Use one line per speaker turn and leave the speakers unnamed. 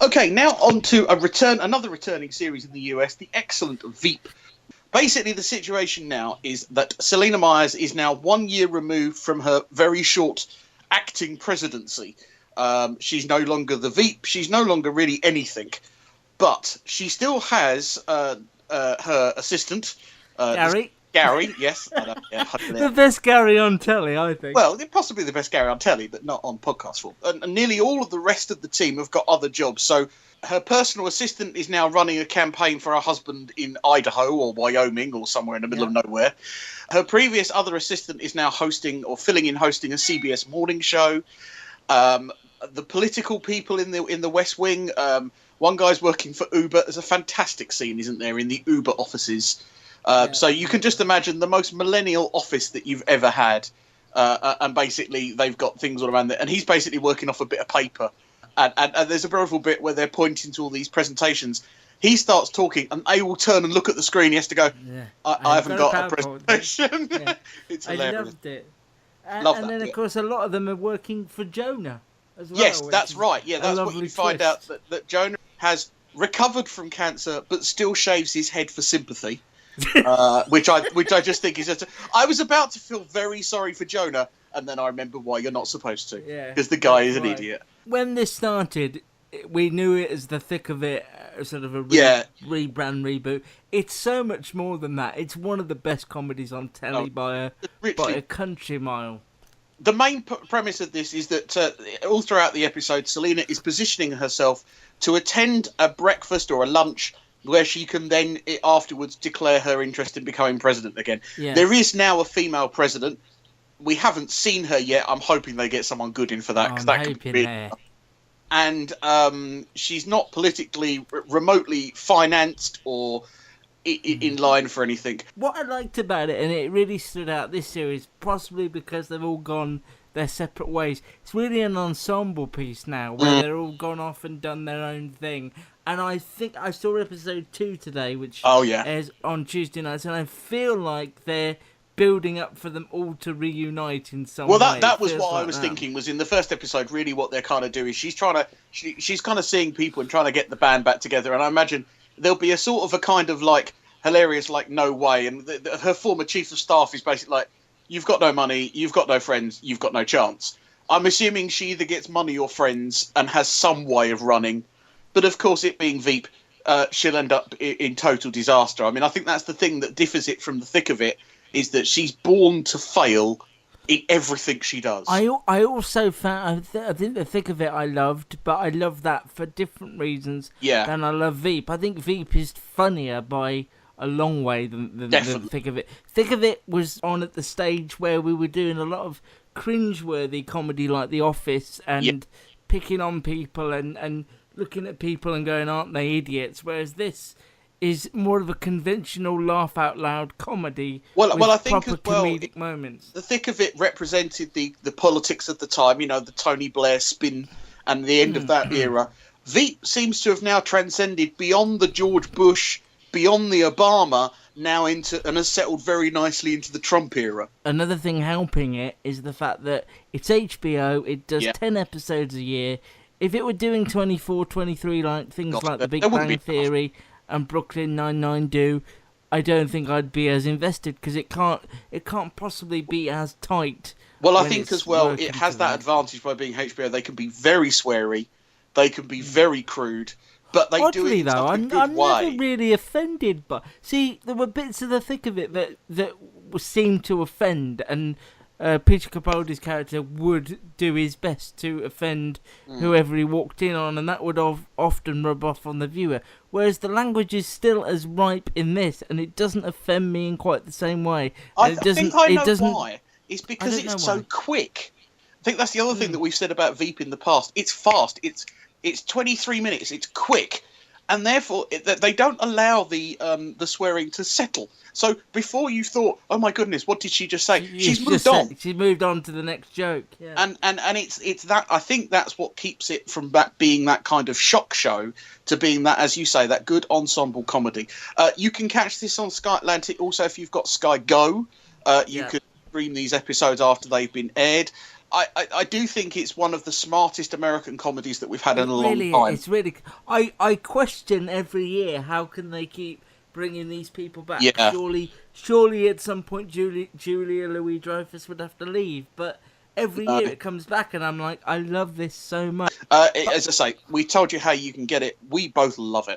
Okay, now on to another returning series in the US, the excellent Veep. Basically, the situation now is that Selena Myers is now 1 year removed from her very short acting presidency. She's no longer the Veep. She's no longer really anything. But she still has her assistant. Gary, yes.
The best Gary on telly, I think.
Well, possibly the best Gary on telly, but not on podcast form. And nearly all of the rest of the team have got other jobs. So her personal assistant is now running a campaign for her husband in Idaho or Wyoming or somewhere in the middle of nowhere. Her previous other assistant is now hosting a CBS morning show. The political people in the West Wing, one guy's working for Uber. There's a fantastic scene, isn't there, in the Uber offices. So you can just imagine the most millennial office that you've ever had. And basically they've got things all around there. And he's basically working off a bit of paper. And there's a beautiful bit where they're pointing to all these presentations. He starts talking and they will turn and look at the screen. He has to go, I haven't got a presentation. Yeah. It's hilarious.
I loved it. And then, of course, a lot of them are working for Jonah as well.
Yes, that's right. Yeah, that's what you find out, that Jonah has recovered from cancer but still shaves his head for sympathy. Which I just think is just. I was about to feel very sorry for Jonah, and then I remember why you're not supposed to. Yeah, because the guy is an idiot.
When this started, we knew it as the thick of it, sort of a rebrand reboot. It's so much more than that. It's one of the best comedies on telly by a country mile.
The main premise of this is that all throughout the episode, Selena is positioning herself to attend a breakfast or a lunch where she can then afterwards declare her interest in becoming president again. Yeah. There is now a female president. We haven't seen her yet. I'm hoping they get someone good in for that. Cause that could be really... And she's not politically remotely financed or in line for anything.
What I liked about it, and it really stood out this series, possibly because they've all gone their separate ways, it's really an ensemble piece now, where they're all gone off and done their own thing. And I think I saw episode 2 today, which airs on Tuesday nights, and I feel like they're building up for them all to reunite in some way.
Well, that was what I was thinking, was in the first episode, really what they're kind of doing is she's kind of seeing people and trying to get the band back together, and I imagine there'll be a sort of a kind of like hilarious, like, no way, and her former chief of staff is basically like, you've got no money, you've got no friends, you've got no chance. I'm assuming she either gets money or friends and has some way of running. But of course, it being Veep, she'll end up in total disaster. I mean, I think that's the thing that differs it from the thick of it, is that she's born to fail in everything she does.
I also found, I think the thick of it I loved, but I love that for different reasons than I love Veep. I think Veep is funnier by a long way than the thick of it. Thick of it was on at the stage where we were doing a lot of cringeworthy comedy like The Office and picking on people and looking at people and going, aren't they idiots? Whereas this is more of a conventional laugh-out-loud comedy with
I think
proper comedic moments.
The thick of it represented the politics of the time, the Tony Blair spin and the end of that era. Veep seems to have now transcended beyond the George Bush, beyond the Obama, now into and has settled very nicely into the Trump era.
Another thing helping it is the fact that it's HBO, it does 10 episodes a year. If it were doing 24, 23, like things like The Big Bang Theory and Brooklyn Nine-Nine do, I don't think I'd be as invested, because it can't possibly be as tight.
Well, I think as well, it has that advantage by being HBO. They can be very sweary, they can be very crude, but they do it in such a good way.
I'm never really offended, but see, there were bits of the thick of it that seemed to offend, and Peter Capaldi's character would do his best to offend whoever he walked in on, and that would often rub off on the viewer. Whereas the language is still as ripe in this, and it doesn't offend me in quite the same way.
I think I know why. It's because it's so quick. I think that's the other thing that we've said about Veep in the past. It's fast. It's 23 minutes. It's quick. And therefore, they don't allow the swearing to settle. So before you thought, oh my goodness, what did she just say? She's moved on.
She's moved on to the next joke. Yeah.
And it's that. I think that's what keeps it from being that kind of shock show to being that, as you say, that good ensemble comedy. You can catch this on Sky Atlantic. Also, if you've got Sky Go, you can stream these episodes after they've been aired. I do think it's one of the smartest American comedies that we've had in a long time.
It's really. I question every year how can they keep bringing these people back.
Yeah.
Surely at some point Julia Louis-Dreyfus would have to leave, but every year it comes back, and I'm like, I love this so much.
As I say, we told you how you can get it. We both love it.